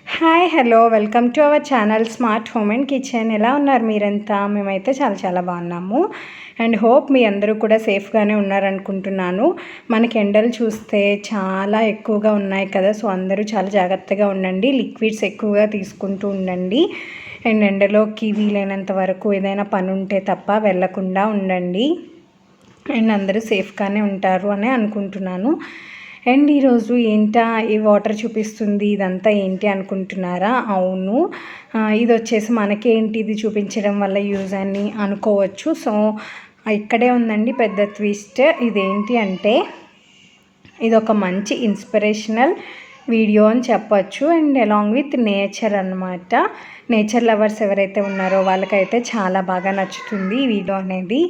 Hi hello welcome to our channel smart home and kitchen. ఎలా ఉన్నారు మీరంతా? మేమైతే చాలా చాలా బాగున్నాము అండ్ హోప్ మీ అందరూ కూడా సేఫ్గానే ఉన్నారనుకుంటున్నాను. మనకి ఎండలు చూస్తే చాలా ఎక్కువగా ఉన్నాయి కదా, సో అందరూ చాలా జాగ్రత్తగా ఉండండి. లిక్విడ్స్ ఎక్కువగా తీసుకుంటూ ఉండండి అండ్ ఎండలోకి వీలైనంత వరకు ఏదైనా పని ఉంటే తప్ప వెళ్ళకుండా ఉండండి అండ్ అందరూ సేఫ్గానే ఉంటారు అని అనుకుంటున్నాను. అండ్ ఈరోజు ఏంటా ఈ వాటర్ చూపిస్తుంది, ఇదంతా ఏంటి అనుకుంటున్నారా? అవును, ఇది వచ్చేసి మనకేంటి ఇది చూపించడం వల్ల యూజ్ అని అనుకోవచ్చు. సో ఇక్కడే ఉందండి పెద్ద ట్విస్ట్. ఇదేంటి అంటే ఇది ఒక మంచి ఇన్స్పిరేషనల్ వీడియో అని చెప్పచ్చు అండ్ అలాంగ్ విత్ నేచర్ అన్నమాట. నేచర్ లవర్స్ ఎవరైతే ఉన్నారో వాళ్ళకైతే చాలా బాగా నచ్చుతుంది ఈ వీడియో అనేది.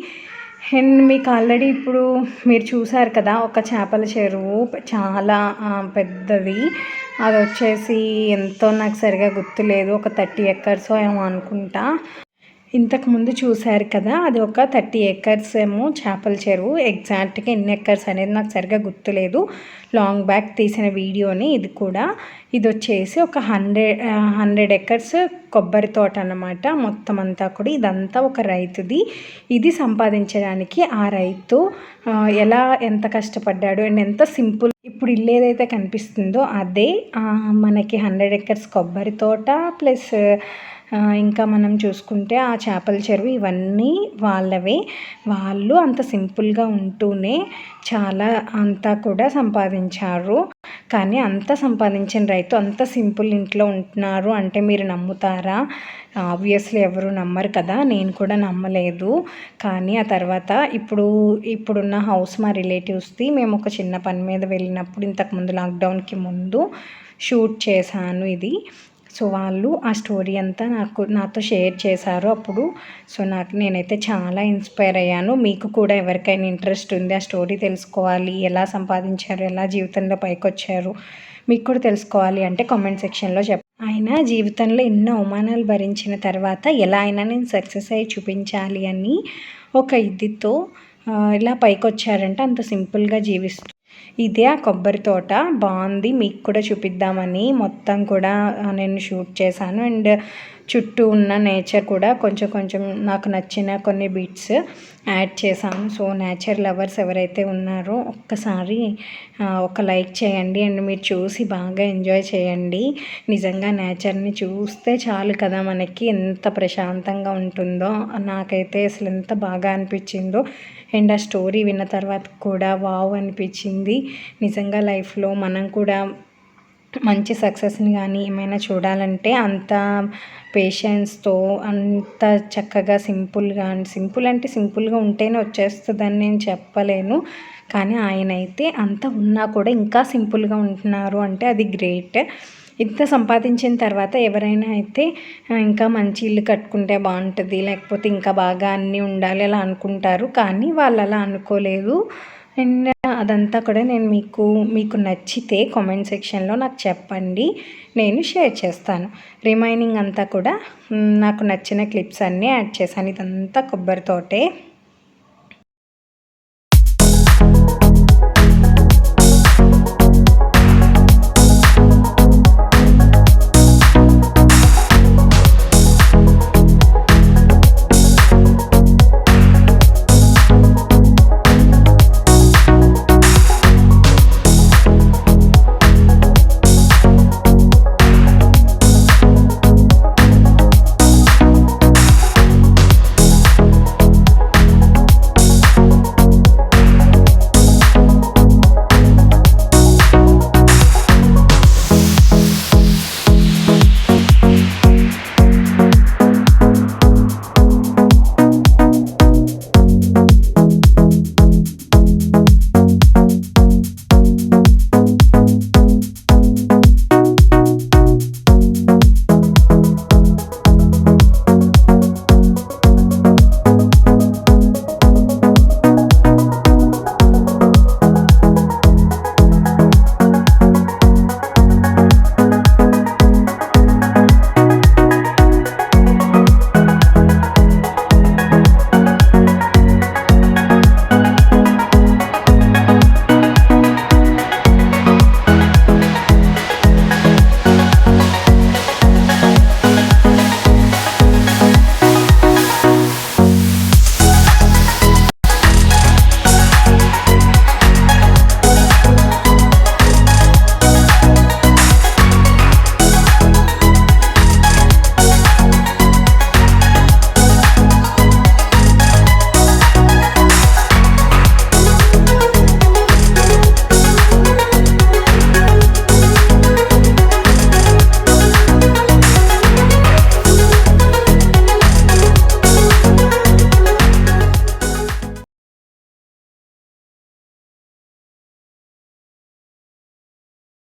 అండ్ మీకు ఆల్రెడీ ఇప్పుడు మీరు చూసారు కదా, ఒక చేపల చెరువు చాలా పెద్దది. అది వచ్చేసి ఎంతో నాకు సరిగా గుర్తులేదు, ఒక 30 ఎకర్స్ ఏమో అనుకుంటా. ఇంతకుముందు చూశారు కదా, అది ఒక 30 ఎకర్స్ ఏమో చేపల చెరువు. ఎగ్జాక్ట్గా ఎన్ని ఎకర్స్ అనేది నాకు సరిగా గుర్తులేదు. లాంగ్ బ్యాక్ తీసిన వీడియోని ఇది కూడా. ఇది వచ్చేసి ఒక 100 ఎకర్స్ కొబ్బరి తోట అన్నమాట. మొత్తం అంతా కూడా ఇదంతా ఒక రైతుది. ఇది సంపాదించడానికి ఆ రైతు ఎంత కష్టపడ్డాడు అండ్ ఎంత సింపుల్. ఇప్పుడు ఇల్లు ఏదైతే కనిపిస్తుందో అదే మనకి 100 ఎకర్స్ కొబ్బరి తోట ప్లస్ ఇంకా మనం చూసుకుంటే ఆ చేపల చెరువు ఇవన్నీ వాళ్ళవే. వాళ్ళు అంత సింపుల్గా ఉంటూనే చాలా అంతా కూడా సంపాదించారు. కానీ అంత సంపాదించిన రైతు అంత సింపుల్ ఇంట్లో ఉంటున్నారు అంటే మీరు నమ్ముతారా? ఆబ్వియస్లీ ఎవరు నమ్మరు కదా, నేను కూడా నమ్మలేదు. కానీ ఆ తర్వాత ఇప్పుడున్న హౌస్ మా రిలేటివ్స్ది. మేము ఒక చిన్న పని మీద వెళ్ళినప్పుడు ఇంతకుముందు లాక్డౌన్కి ముందు షూట్ చేశాను ఇది. సో వాళ్ళు ఆ స్టోరీ అంతా నాతో షేర్ చేశారు అప్పుడు. సో నేనైతే చాలా ఇన్స్పైర్ అయ్యాను. మీకు కూడా ఎవరికైనా ఇంట్రెస్ట్ ఉంది ఆ స్టోరీ తెలుసుకోవాలి, ఎలా సంపాదించారు, ఎలా జీవితంలో పైకి వచ్చారు, మీకు కూడా తెలుసుకోవాలి అంటే కామెంట్ సెక్షన్లో ఆయన జీవితంలో ఎన్నో అవమానాలు భరించిన తర్వాత ఎలా అయినా నేను సక్సెస్ అయ్యి చూపించాలి అని ఒక ఇదితో ఇలా పైకి వచ్చారంటే అంత సింపుల్గా జీవిస్తూ. ఇదే ఆ కొబ్బరి తోట. బాగుంది, మీకు కూడా చూపిద్దామని మొత్తం కూడా నేను షూట్ చేశాను అండ్ చుట్టూ ఉన్న నేచర్ కూడా కొంచెం నాకు నచ్చిన కొన్ని బిట్స్ యాడ్ చేశాను. సో నేచర్ లవర్స్ ఎవరైతే ఉన్నారో ఒక్కసారి ఒక లైక్ చేయండి అండ్ మీరు చూసి బాగా ఎంజాయ్ చేయండి. నిజంగా నేచర్ని చూస్తే చాలు కదా మనకి ఎంత ప్రశాంతంగా ఉంటుందో. నాకైతే అసలు ఎంత బాగా అనిపించిందో అండ్ ఆ స్టోరీ విన్న తర్వాత కూడా వావ్ అనిపించింది. నిజంగా లైఫ్లో మనం కూడా మంచి సక్సెస్ని కానీ ఏమైనా చూడాలంటే అంత పేషెన్స్తో అంత చక్కగా సింపుల్ అంటే సింపుల్గా ఉంటేనే వచ్చేస్తుందని నేను చెప్పలేను. కానీ ఆయన అయితే అంత ఉన్నా కూడా ఇంకా సింపుల్గా ఉంటున్నారు అంటే అది గ్రేట్. ఇంత సంపాదించిన తర్వాత ఎవరైనా అయితే ఇంకా మంచి ఇల్లు కట్టుకుంటే బాగుంటుంది, లేకపోతే ఇంకా బాగా అన్నీ ఉండాలి అలా అనుకుంటారు. కానీ వాళ్ళు అలా అనుకోలేదు. అండ్ అదంతా కూడా నేను మీకు నచ్చితే కామెంట్ సెక్షన్లో నాకు చెప్పండి, నేను షేర్ చేస్తాను. రిమైనింగ్ అంతా కూడా నాకు నచ్చిన క్లిప్స్ అన్నీ యాడ్ చేశాను. ఇదంతా కొబ్బరి తోటే.